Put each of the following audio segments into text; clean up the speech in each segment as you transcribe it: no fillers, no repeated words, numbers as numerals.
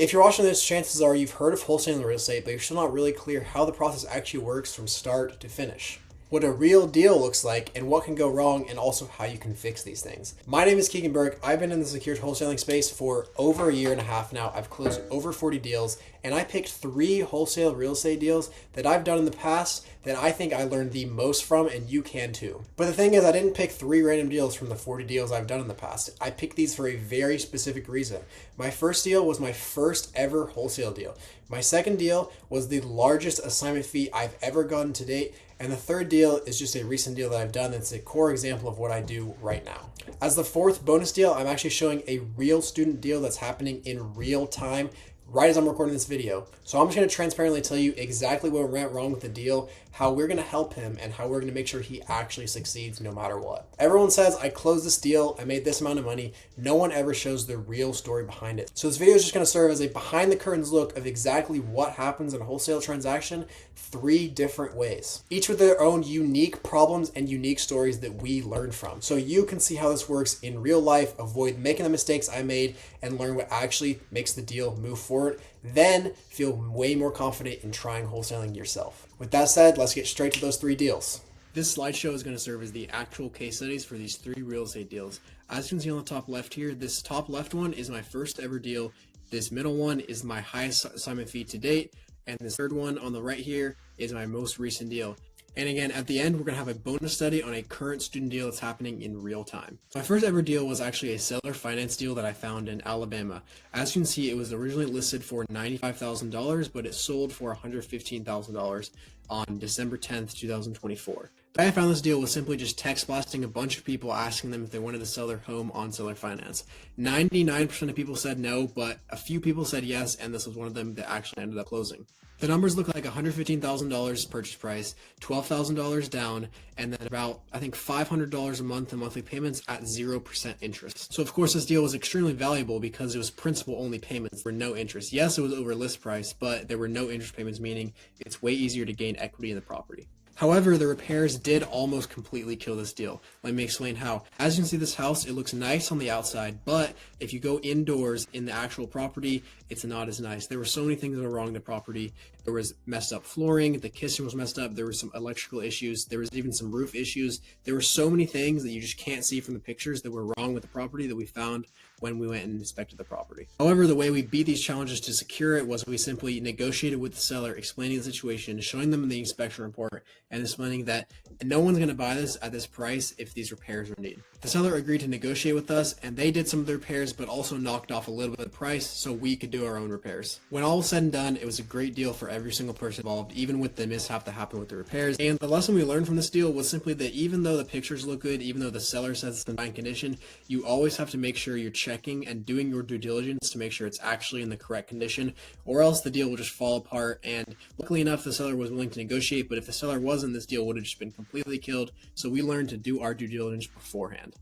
If you're watching this, chances are you've heard of wholesaling real estate, but you're still not really clear how the process actually works from start to finish, what a real deal looks like, and what can go wrong, and also how you can fix these things. My name is Keegan Burke. I've been in the secured wholesaling space for over a year and a half now. I've closed over 40 deals, and I picked 3 wholesale real estate deals that I've done in the past that I think I learned the most from, and you can too. But the thing is, I didn't pick 3 random deals from the 40 deals I've done in the past. I picked these for a very specific reason. My first deal was my first ever wholesale deal. My second deal was the largest assignment fee I've ever gotten to date. And the third deal is just a recent deal that I've done that's a core example of what I do right now. As the fourth bonus deal, I'm actually showing a real student deal that's happening in real time right as I'm recording this video. So I'm just going to transparently tell you exactly what went wrong with the deal, how we're going to help him, and how we're going to make sure he actually succeeds no matter what. Everyone says, I closed this deal, I made this amount of money. No one ever shows the real story behind it. So this video is just going to serve as a behind the curtains look of exactly what happens in a wholesale transaction 3 different ways, each with their own unique problems and unique stories that we learn from. So you can see how this works in real life, avoid making the mistakes I made, and learn what actually makes the deal move forward. Then feel way more confident in trying wholesaling yourself. With that said, let's get straight to those 3 deals. This slideshow is going to serve as the actual case studies for these 3 real estate deals. As you can see on the top left here, this top left one is my first ever deal. This middle one is my highest assignment fee to date. And this third one on the right here is my most recent deal. And again, at the end, we're going to have a bonus study on a current student deal that's happening in real time. My first ever deal was actually a seller finance deal that I found in Alabama. As you can see, it was originally listed for $95,000, but it sold for $115,000 on December 10th, 2024. The way I found this deal was simply just text blasting a bunch of people asking them if they wanted to sell their home on seller finance. 99% of people said no, but a few people said yes, and this was one of them that actually ended up closing. The numbers look like $115,000 purchase price, $12,000 down, and then about, I think, $500 a month in monthly payments at 0% interest. So of course this deal was extremely valuable because it was principal only payments for no interest. Yes, it was over list price, but there were no interest payments, meaning it's way easier to gain equity in the property. However, the repairs did almost completely kill this deal. Let me explain how. As you can see, this house, it looks nice on the outside, but if you go indoors in the actual property, it's not as nice. There were so many things that were wrong in the property. There was messed up flooring, the kitchen was messed up, there were some electrical issues, there was even some roof issues. There were so many things that you just can't see from the pictures that were wrong with the property that we found when we went and inspected the property. However, the way we beat these challenges to secure it was we simply negotiated with the seller, explaining the situation, showing them the inspection report, and explaining that no one's going to buy this at this price if these repairs are needed. The seller agreed to negotiate with us, and they did some of the repairs, but also knocked off a little bit of the price so we could do our own repairs. When all was said and done, it was a great deal for every single person involved, even with the mishap that happened with the repairs. And the lesson we learned from this deal was simply that even though the pictures look good, even though the seller says it's in fine condition, you always have to make sure you're checking and doing your due diligence to make sure it's actually in the correct condition, or else the deal will just fall apart. And luckily enough, the seller was willing to negotiate, but if the seller wasn't, this deal would have just been completely killed. So we learned to do our due diligence beforehand.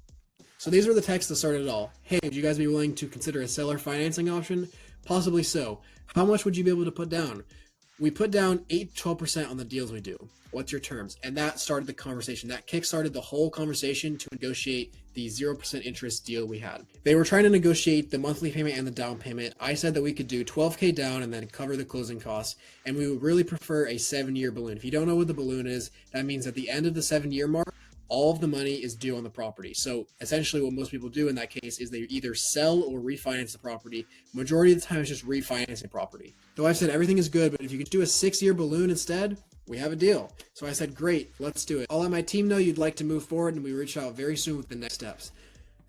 So these were the texts that started it all. Hey, would you guys be willing to consider a seller financing option? Possibly so. How much would you be able to put down? We put down 8 to 12% on the deals we do. What's your terms? And that started the conversation. That kickstarted the whole conversation to negotiate the 0% interest deal we had. They were trying to negotiate the monthly payment and the down payment. I said that we could do $12,000 down and then cover the closing costs. And we would really prefer a 7-year balloon. If you don't know what the balloon is, that means at the end of the 7-year mark, all of the money is due on the property. So essentially what most people do in that case is they either sell or refinance the property. Majority of the time it's just refinancing the property. Though I've said everything is good, but if you could do a 6-year balloon instead, we have a deal. So I said, great, let's do it. I'll let my team know you'd like to move forward, and we reach out very soon with the next steps.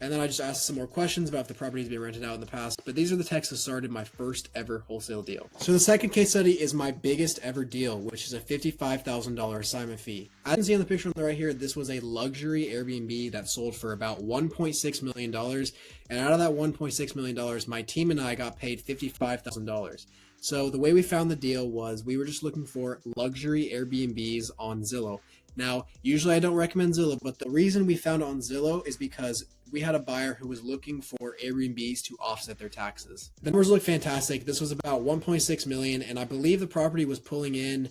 And then I just asked some more questions about if the property's been rented out in the past, but these are the texts that started my first ever wholesale deal. So the second case study is my biggest ever deal, which is a $55,000 assignment fee. As you can see on the picture on the right here, this was a luxury Airbnb that sold for about $1.6 million. And out of that $1.6 million, my team and I got paid $55,000. So the way we found the deal was we were just looking for luxury Airbnbs on Zillow. Now, usually I don't recommend Zillow, but the reason we found it on Zillow is because we had a buyer who was looking for Airbnbs to offset their taxes. The numbers look fantastic. This was about 1.6 million, and I believe the property was pulling in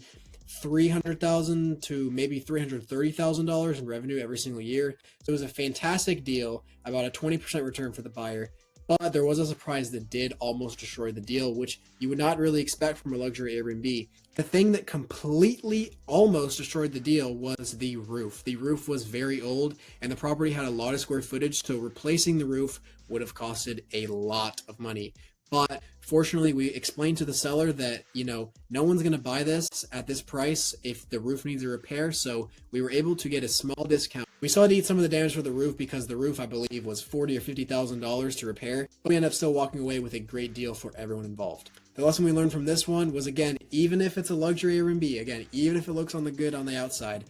$300,000 to maybe $330,000 in revenue every single year. So it was a fantastic deal, about a 20% return for the buyer. But there was a surprise that did almost destroy the deal, which you would not really expect from a luxury Airbnb. The thing that completely almost destroyed the deal was the roof. The roof was very old and the property had a lot of square footage, so replacing the roof would have costed a lot of money. But fortunately, we explained to the seller that, no one's going to buy this at this price if the roof needs a repair. So we were able to get a small discount. We still had to eat some of the damage for the roof because the roof, I believe, was $40,000 or $50,000 to repair. But we ended up still walking away with a great deal for everyone involved. The lesson we learned from this one was, again, even if it's a luxury Airbnb, again, even if it looks on the good on the outside,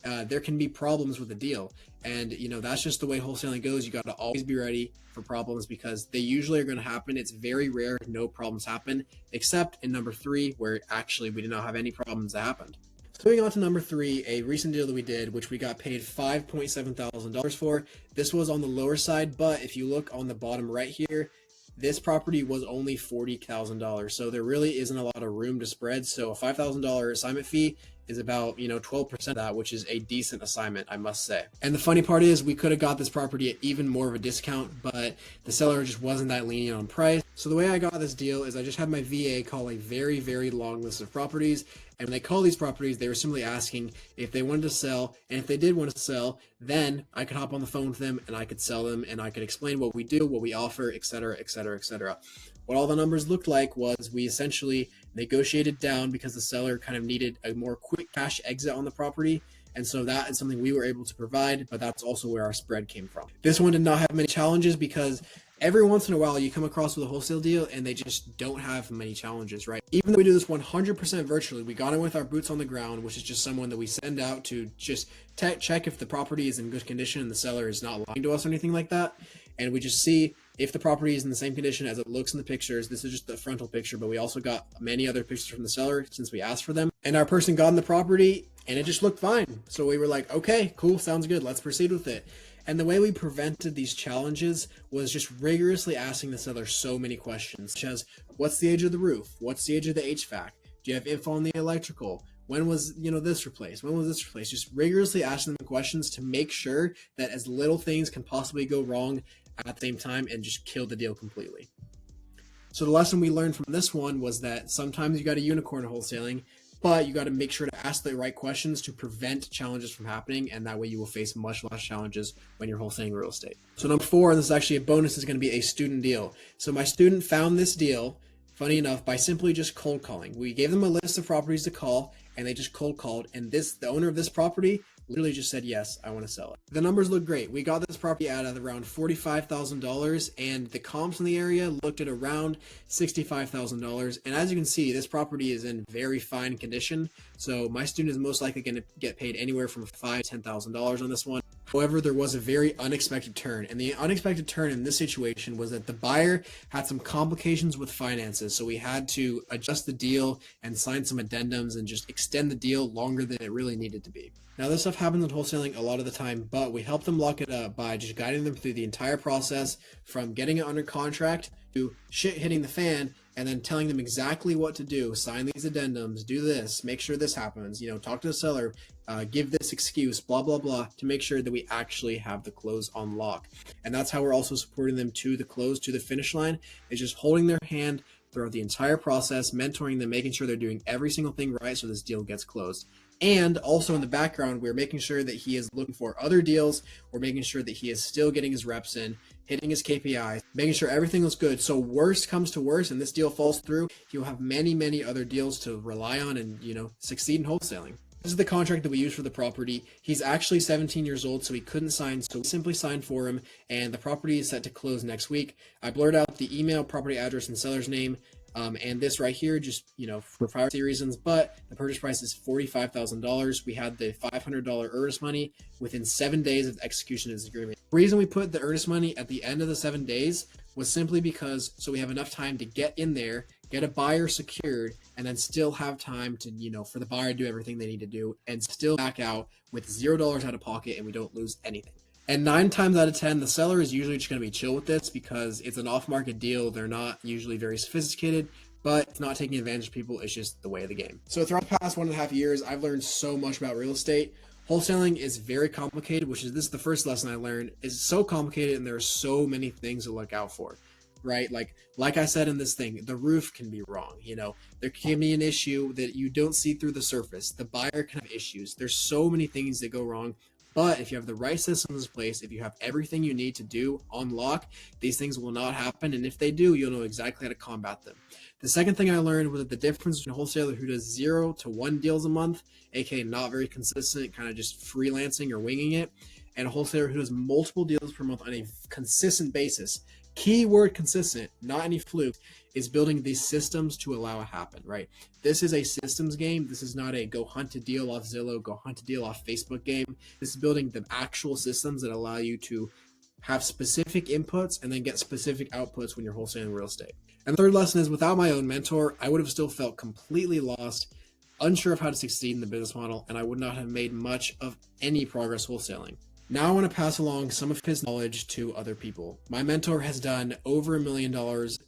there can be problems with the deal. And, that's just the way wholesaling goes. You got to always be ready for problems because they usually are going to happen. It's very rare no problems happen, except in number 3, where actually we did not have any problems that happened. So moving on to number 3, a recent deal that we did, which we got paid $5,700 for. This was on the lower side, but if you look on the bottom right here, this property was only $40,000. So there really isn't a lot of room to spread. So a $5,000 assignment fee is about 12% of that, which is a decent assignment, I must say. And the funny part is we could have got this property at even more of a discount, but the seller just wasn't that lenient on price. So the way I got this deal is I just had my VA call a very, very long list of properties. And when they call these properties, they were simply asking if they wanted to sell. And if they did want to sell, then I could hop on the phone with them and I could sell them and I could explain what we do, what we offer, etc., etc., etc. What all the numbers looked like was we essentially negotiated down because the seller kind of needed a more quick cash exit on the property. And so that is something we were able to provide, but that's also where our spread came from. This one did not have many challenges because every once in a while you come across with a wholesale deal and they just don't have many challenges, right? Even though we do this 100% virtually, we got in with our boots on the ground, which is just someone that we send out to just check if the property is in good condition and the seller is not lying to us or anything like that. And we just see if the property is in the same condition as it looks in the pictures. This is just the frontal picture, but we also got many other pictures from the seller since we asked for them. And our person got in the property and it just looked fine. So we were like, okay, cool, sounds good. Let's proceed with it. And the way we prevented these challenges was just rigorously asking the seller so many questions, such as what's the age of the roof? What's the age of the HVAC? Do you have info on the electrical? When was, this replaced? When was this replaced? Just rigorously asking them questions to make sure that as little things can possibly go wrong at the same time and just kill the deal completely. So the lesson we learned from this one was that sometimes you got a unicorn in wholesaling, but you got to make sure to ask the right questions to prevent challenges from happening, and that way you will face much less challenges when you're wholesaling real estate. So number 4, and this is actually a bonus, is going to be a student deal. So my student found this deal, funny enough, by simply just cold calling. We gave them a list of properties to call, and they just cold called, and the owner of this property literally just said, yes, I want to sell it. The numbers look great. We got this property at around $45,000 and the comps in the area looked at around $65,000. And as you can see, this property is in very fine condition. So my student is most likely going to get paid anywhere from $5,000 to $10,000 on this one. However, there was a very unexpected turn, and the unexpected turn in this situation was that the buyer had some complications with finances, so we had to adjust the deal and sign some addendums and just extend the deal longer than it really needed to be. Now, this stuff happens in wholesaling a lot of the time, but we help them lock it up by just guiding them through the entire process from getting it under contract to shit hitting the fan and then telling them exactly what to do. Sign these addendums, do this, make sure this happens, talk to the seller, give this excuse, blah, blah, blah, to make sure that we actually have the close on lock. And that's how we're also supporting them to the close, to the finish line, is just holding their hand throughout the entire process, mentoring them, making sure they're doing every single thing right so this deal gets closed. And also in the background, we're making sure that he is looking for other deals. We're making sure that he is still getting his reps in, hitting his KPIs, making sure everything looks good. So worst comes to worst and this deal falls through, he'll have many, many other deals to rely on and, succeed in wholesaling. This is the contract that we use for the property. He's actually 17 years old, so he couldn't sign, so we simply signed for him, and the property is set to close next week. I blurred out the email, property address, and seller's name. And this right here, just, for privacy reasons, but the purchase price is $45,000. We had the $500 earnest money within 7 days of the execution of this agreement. The reason we put the earnest money at the end of the 7 days was simply because so we have enough time to get in there, get a buyer secured, and then still have time to, for the buyer to do everything they need to do and still back out with $0 out of pocket and we don't lose anything. And 9 times out of 10, the seller is usually just going to be chill with this because it's an off-market deal. They're not usually very sophisticated, but it's not taking advantage of people. It's just the way of the game. So throughout the past 1.5 years, I've learned so much about real estate. Wholesaling is very complicated, this is the first lesson I learned. It's so complicated and there are so many things to look out for. right? Like I said in this thing, the roof can be wrong. There can be an issue that you don't see through the surface. The buyer can have issues. There's so many things that go wrong. But if you have the right systems in place, if you have everything you need to do on lock, these things will not happen. And if they do, you'll know exactly how to combat them. The second thing I learned was that the difference between a wholesaler who does 0 to 1 deals a month, aka not very consistent, kind of just freelancing or winging it, and a wholesaler who does multiple deals per month on a consistent basis. Keyword consistent, not any fluke, is building these systems to allow it happen, right? This is a systems game. This is not a go hunt a deal off Zillow, go hunt a deal off Facebook game. This is building the actual systems that allow you to have specific inputs and then get specific outputs when you're wholesaling real estate. And the third lesson is, without my own mentor, I would have still felt completely lost, unsure of how to succeed in the business model, and I would not have made much of any progress wholesaling. Now I want to pass along some of his knowledge to other people. My mentor has done over $1 million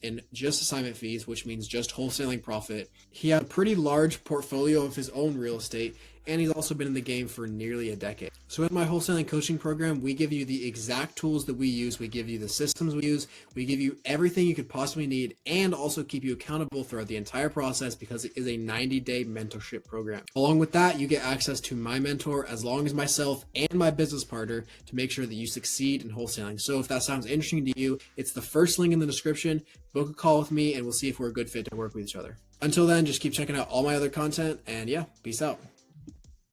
in just assignment fees, which means just wholesaling profit. He had a pretty large portfolio of his own real estate, and he's also been in the game for nearly a decade. So in my wholesaling coaching program, we give you the exact tools that we use, we give you the systems we use, we give you everything you could possibly need, and also keep you accountable throughout the entire process, because it is a 90-day mentorship program. Along with that, you get access to my mentor, as long as myself and my business partner, to make sure that you succeed in wholesaling. So if that sounds interesting to you, it's the first link in the description. Book a call with me and we'll see if we're a good fit to work with each other. Until then, just keep checking out all my other content, and yeah, peace out.